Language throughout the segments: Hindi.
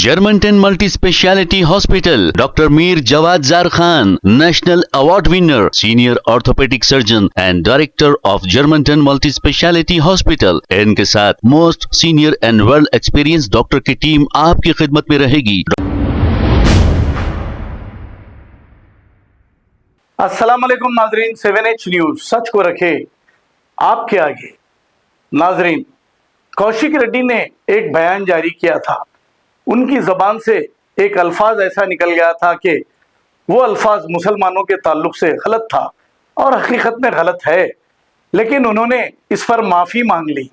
Germantown Multi Speciality Hospital, Dr. Mir Jawad Zar Khan, National Award winner, Senior Orthopedic Surgeon and Director of Germantown Multi Speciality Hospital। इनके साथ most senior and world experience doctor की टीम आपकी खिदमत में रहेगी। अस्सलाम वालेकुम नाजरीन, 7H न्यूज सच को रखे आपके आगे। नाजरीन, कौशिक रेड्डी ने एक बयान जारी किया था। उनकी जबान से एक अल्फाज ऐसा निकल गया था कि वो अल्फाज मुसलमानों के ताल्लुक से गलत था और हकीकत में गलत है, लेकिन उन्होंने इस पर माफ़ी मांग ली।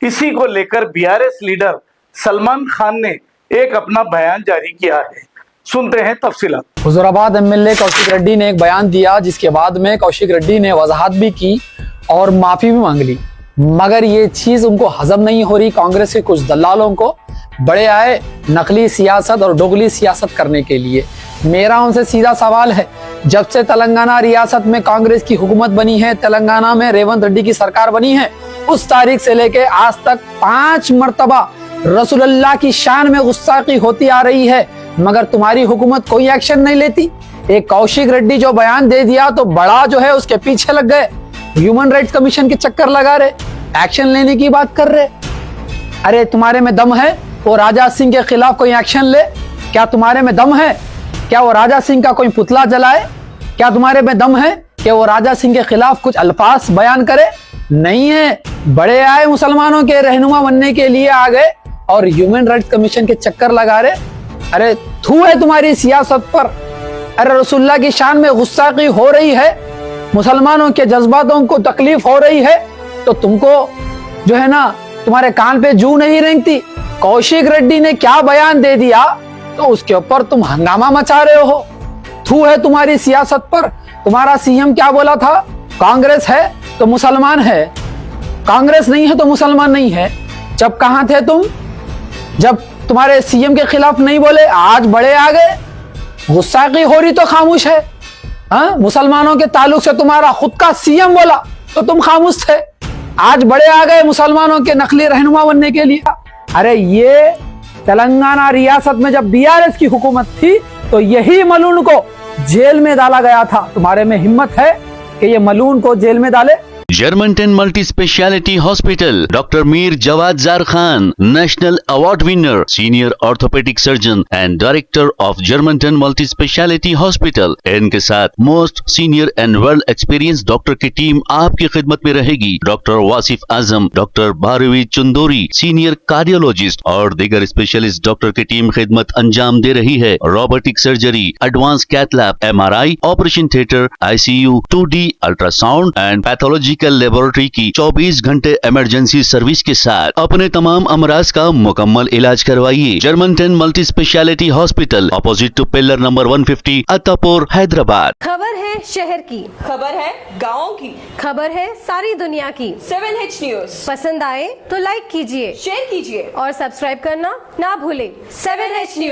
इसी को लेकर बीआरएस लीडर सलमान खान ने एक अपना बयान जारी किया है। सुनते हैं तफसीलात। हुजूराबाद एमएलए कौशिक रेड्डी ने एक बयान दिया, जिसके बाद में कौशिक रेड्डी ने वजाहत भी की और माफ़ी भी मांग ली, मगर ये चीज़ उनको हजम नहीं हो रही। कांग्रेस के कुछ दलालों को बड़े आए नकली सियासत और दोगली सियासत करने के लिए। मेरा उनसे सीधा सवाल है, जब से तेलंगाना रियासत में कांग्रेस की हुकूमत बनी है, तेलंगाना में रेवंत रेड्डी की सरकार बनी है, उस तारीख से लेके आज तक 5 मरतबा रसूलुल्लाह की शान में गुस्ताखी होती आ रही है, मगर तुम्हारी हुकूमत कोई एक्शन नहीं लेती। एक कौशिक रेड्डी जो बयान दे दिया तो बड़ा जो है उसके पीछे लग गए, ह्यूमन राइट्स कमीशन के चक्कर लगा रहे, एक्शन लेने की बात कर रहे। अरे तुम्हारे में दम है वो राजा सिंह के खिलाफ कोई एक्शन ले? क्या तुम्हारे में दम है? क्या वो राजा सिंह का कोई पुतला जलाए? क्या तुम्हारे में दम है कि वो राजा सिंह के खिलाफ कुछ अल्फाज बयान करे? नहीं है। बड़े आए मुसलमानों के रहनुमा बनने के लिए आ गए और ह्यूमन राइट्स कमीशन के चक्कर लगा रहे। अरे थू है तुम्हारी सियासत पर। अरे रसूलुल्लाह की शान में गुस्ताखी हो रही है, मुसलमानों के जज्बातों को तकलीफ हो रही है, तो तुमको जो है ना तुम्हारे कान पे जू नहीं रेंगती। कौशिक रेड्डी ने क्या बयान दे दिया तो उसके ऊपर तुम हंगामा मचा रहे हो। थू है तुम्हारी सियासत पर। तुम्हारा सीएम क्या बोला था? कांग्रेस है तो मुसलमान है, कांग्रेस नहीं है तो मुसलमान नहीं है। जब कहां थे तुम? जब तुम्हारे सीएम के खिलाफ नहीं बोले, आज बड़े आ गए। गुस्साखी हो रही तो खामोश है। हाँ, मुसलमानों के ताल्लुक से तुम्हारा खुद का सीएम बोला तो तुम खामोश थे, आज बड़े आ गए मुसलमानों के नकली रहनुमा बनने के लिए। अरे ये तेलंगाना रियासत में जब बीआरएस की हुकूमत थी तो यही मलून को जेल में डाला गया था। तुम्हारे में हिम्मत है कि ये मलून को जेल में डाले? Germantown Multi Speciality Hospital, Dr. Mir Jawad Zar Khan, National Award winner, Senior Orthopedic Surgeon and Director of Germantown Multi Speciality Hospital। इनके साथ most senior and world experience doctor की टीम आपकी खिदमत में रहेगी। Doctor Wasif Azam, doctor Bharvi Chandori, senior cardiologist और दीगर स्पेशलिस्ट डॉक्टर की टीम खिदमत अंजाम दे रही है। Robotic surgery, advance cath lab, MRI, operation theatre, ICU, 2D ultrasound and pathology laboratory की 24 घंटे इमरजेंसी सर्विस के साथ अपने तमाम अमराज का मुकम्मल इलाज करवाइए। Germanten multi speciality hospital, opposite to pillar number 150, Attapur, Hyderabad. खबर है शहर की, खबर है गाँव की, खबर है सारी दुनिया की। 7H न्यूज पसंद आए तो लाइक कीजिए, शेयर कीजिए और सब्सक्राइब करना ना भूलें। 7H news.